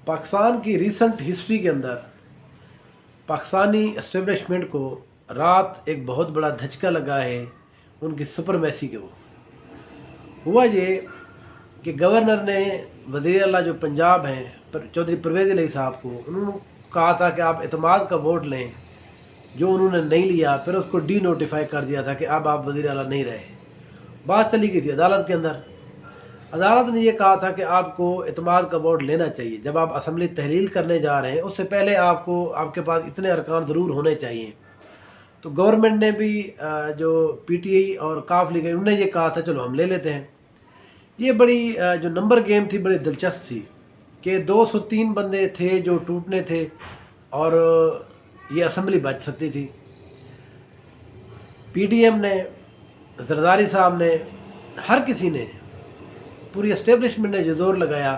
पाकिस्तान की recent history के अंदर पाकिस्तानी एस्टेब्लिशमेंट को रात एक बहुत बड़ा धचका लगा है उनकी सुपरमेसी के। वो हुआ ये कि गवर्नर ने वज़ीर आला जो पंजाब हैं चौधरी परवेज़ इलाही साहब को उन्होंने कहा था कि आप एतमाद का वोट लें, जो उन्होंने नहीं लिया। फिर उसको डी नोटिफाई कर दिया था कि अब आप वज़ीर आला नहीं रहे। बात चली गई थी अदालत के अंदर। अदालत ने ये कहा था कि आपको एतमाद का वोट लेना चाहिए। जब आप असम्बली तहलील करने जा रहे हैं उससे पहले आपके पास इतने अरकान ज़रूर होने चाहिए। तो गवर्नमेंट ने भी जो पीटीआई और काफ लीग उन्होंने ये कहा था चलो हम ले लेते हैं। ये बड़ी जो नंबर गेम थी बड़ी दिलचस्प थी कि 203 बंदे थे जो टूटने थे और ये असम्बली बच सकती थी। पीडीएम ने, जरदारी साहब ने, हर किसी ने, पूरी एस्टेब्लिशमेंट ने जो जोर लगाया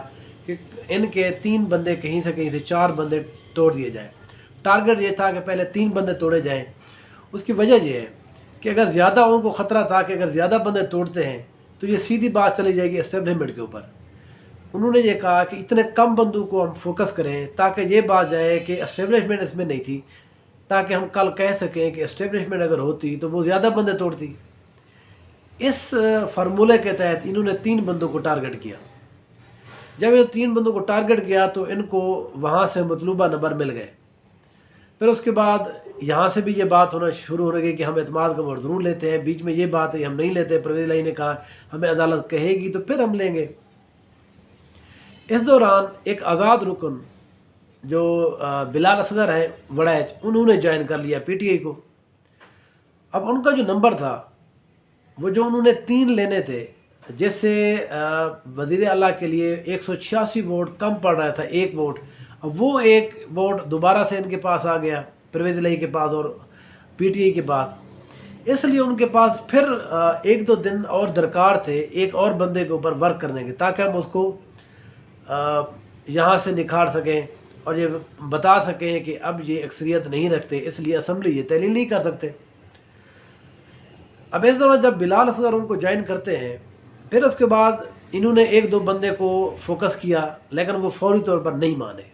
कि इनके 3 बंदे कहीं से 4 बंदे तोड़ दिए जाएं। टारगेट ये था कि पहले 3 बंदे तोड़े जाएं। उसकी वजह ये है कि अगर ज़्यादा उनको ख़तरा था कि अगर ज़्यादा बंदे तोड़ते हैं तो ये सीधी बात चली जाएगी एस्टेब्लिशमेंट के ऊपर। उन्होंने ये कहा कि इतने कम बंदों को हम फोकस करें ताकि ये बात जाए कि एस्टेब्लिशमेंट इसमें नहीं थी, ताकि हम कल कह सकें कि एस्टेब्लिशमेंट अगर होती तो वो ज़्यादा बंदे तोड़ती। इस फार्मूले के तहत इन्होंने 3 बंदों को टारगेट किया। जब ये 3 बंदों को टारगेट किया तो इनको वहाँ से मतलूबा नंबर मिल गए। फिर उसके बाद यहाँ से भी ये बात होना शुरू हो गई कि हम एतमाद का वोट ज़रूर लेते हैं। बीच में ये बात है हम नहीं लेते। परवेज़ इलाही ने कहा हमें अदालत कहेगी तो फिर हम लेंगे। इस दौरान एक आज़ाद रुकन जो बिलाल असगर है वड़ैच, उन्होंने ज्वाइन कर लिया पीटीआई को। अब उनका जो नंबर था वो जो उन्होंने 3 लेने थे, जैसे वज़ीर आला के लिए 186 वोट कम पड़ रहा था, 1 वोट। अब वो 1 वोट दोबारा से इनके पास आ गया, परवेज़ इलाही के पास और पीटीआई के पास। इसलिए उनके पास फिर 1-2 दिन और दरकार थे एक और बंदे के ऊपर वर्क करने के, ताकि हम उसको यहाँ से निखार सकें और ये बता सकें कि अब ये अक्सरियत नहीं रखते, इसलिए असम्बली ये तहलील नहीं कर सकते। अब इस दौरान जब बिलाल असगर उनको ज्वाइन करते हैं, फिर उसके बाद इन्होंने 1-2 बंदे को फोकस किया, लेकिन वो फौरी तौर पर नहीं माने।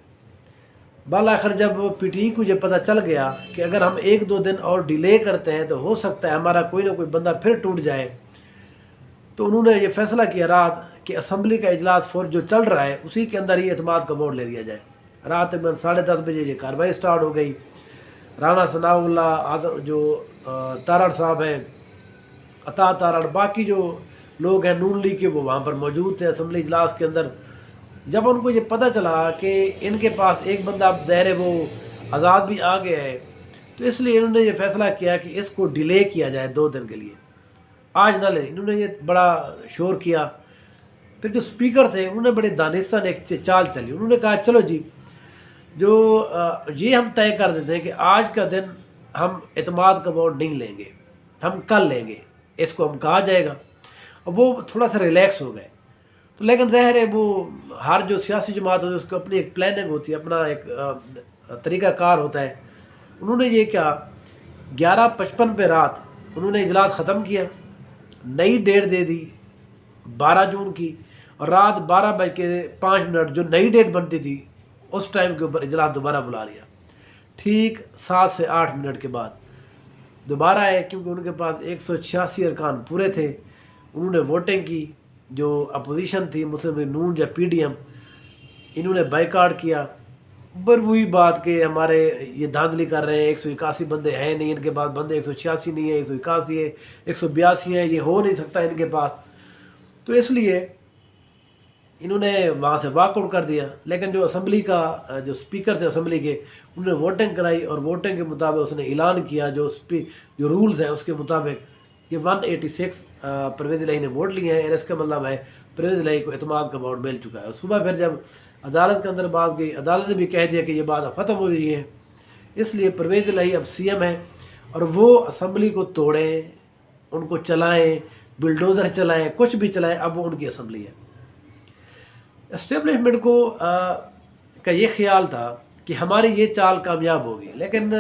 बाल आखिर जब पीटीआई को ये पता चल गया कि अगर हम 1-2 दिन और डिले करते हैं तो हो सकता है हमारा कोई ना कोई बंदा फिर टूट जाए, तो उन्होंने ये फैसला किया रात कि असम्बली का इजलास फौर जो चल रहा है उसी के अंदर ही एतमाद का वोट ले लिया जाए। रात तकरीबन 10:30 बजे ये कार्रवाई स्टार्ट हो गई। राना सनाउल्लाह, जो तारड़ साहब हैं, अता तारड़, बाकी जो लोग हैं नून लीग के, वो वहाँ पर मौजूद थे असम्बली इजलास के अंदर। जब उनको ये पता चला कि इनके पास एक बंदा अब ज़ाहिर है वो आज़ाद भी आ गया है, तो इसलिए इन्होंने ये फ़ैसला किया कि इसको डिले किया जाए 2 दिन के लिए, आज ना लें। इन्होंने ये बड़ा शोर किया। फिर जो स्पीकर थे उन्होंने बड़े दानिस्ता ने एक चाल चली। उन्होंने कहा चलो जी, जो ये हम तय कर देते हैं कि आज का दिन हम एतमाद का वोट नहीं लेंगे, हम कल लेंगे, इसको हम कहा जाएगा। और वो थोड़ा सा रिलैक्स हो गए। तो लेकिन ज़ाहिर है वो हर जो सियासी जमात होती है उसको अपनी एक प्लानिंग होती है, अपना एक तरीक़ाकार होता है। उन्होंने ये क्या 11:55 पे रात उन्होंने इजलास ख़त्म किया, नई डेट दे दी 12 जून की, और रात 12:05 जो नई डेट बनती थी उस टाइम के ऊपर इजलास दोबारा बुला लिया। ठीक 7 से 8 मिनट के बाद दोबारा आए, क्योंकि उनके पास 186 अरकान पूरे थे। उन्होंने वोटिंग की। जो अपोजिशन थी मुस्लिम लीग नून या पीडीएम, इन्होंने बाइकाट किया। पर वही बात कि हमारे ये धांधली कर रहे हैं, 181 बंदे हैं नहीं इनके पास, बंदे 186 नहीं है, 181 है, 182 हैं, ये हो नहीं सकता इनके पास। तो इसलिए इन्होंने वहाँ से वॉकआउट कर दिया। लेकिन जो असम्बली का जो स्पीकर थे असम्बली के, उन्होंने वोटिंग कराई और वोटिंग के मुताबिक उसने ऐलान किया जो रूल्स हैं उसके मुताबिक कि 186 परवेज़ इलाही ने वोट लिए हैं। इसका मतलब है परवेज़ इलाही को एतमाद का वोट मिल चुका है। और सुबह फिर जब अदालत के अंदर बात गई, अदालत ने भी कह दिया कि ये बात अब ख़त्म हो रही है, इसलिए परवेज़ इलाही अब सीएम है और वो असम्बली को तोड़ें, उनको चलाएँ, बिल्डोज़र चलाएँ, कुछ भी चलाएँ, अब वो उनकी असम्बली है। एस्टेब्लिशमेंट को का ये ख्याल था कि हमारी ये चाल कामयाब होगी, लेकिन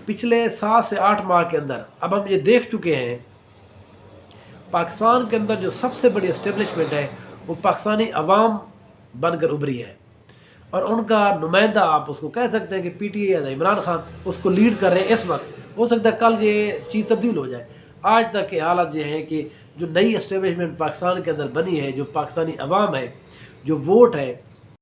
पिछले 7 से 8 माह के अंदर अब हम ये देख चुके हैं पाकिस्तान के अंदर जो सबसे बड़ी एस्टेब्लिशमेंट है वो पाकिस्तानी अवाम बनकर उभरी है। اور ان کا نمائندہ آپ اس کو کہہ سکتے ہیں کہ پی ٹی اے یا عمران خان اس کو لیڈ کر رہے ہیں اس وقت، ہو سکتا ہے کل یہ چیز تبدیل ہو جائے۔ آج تک کے حالات یہ ہیں کہ جو نئی اسٹیبلشمنٹ پاکستان کے اندر بنی ہے، جو پاکستانی عوام ہے، جو ووٹ ہے،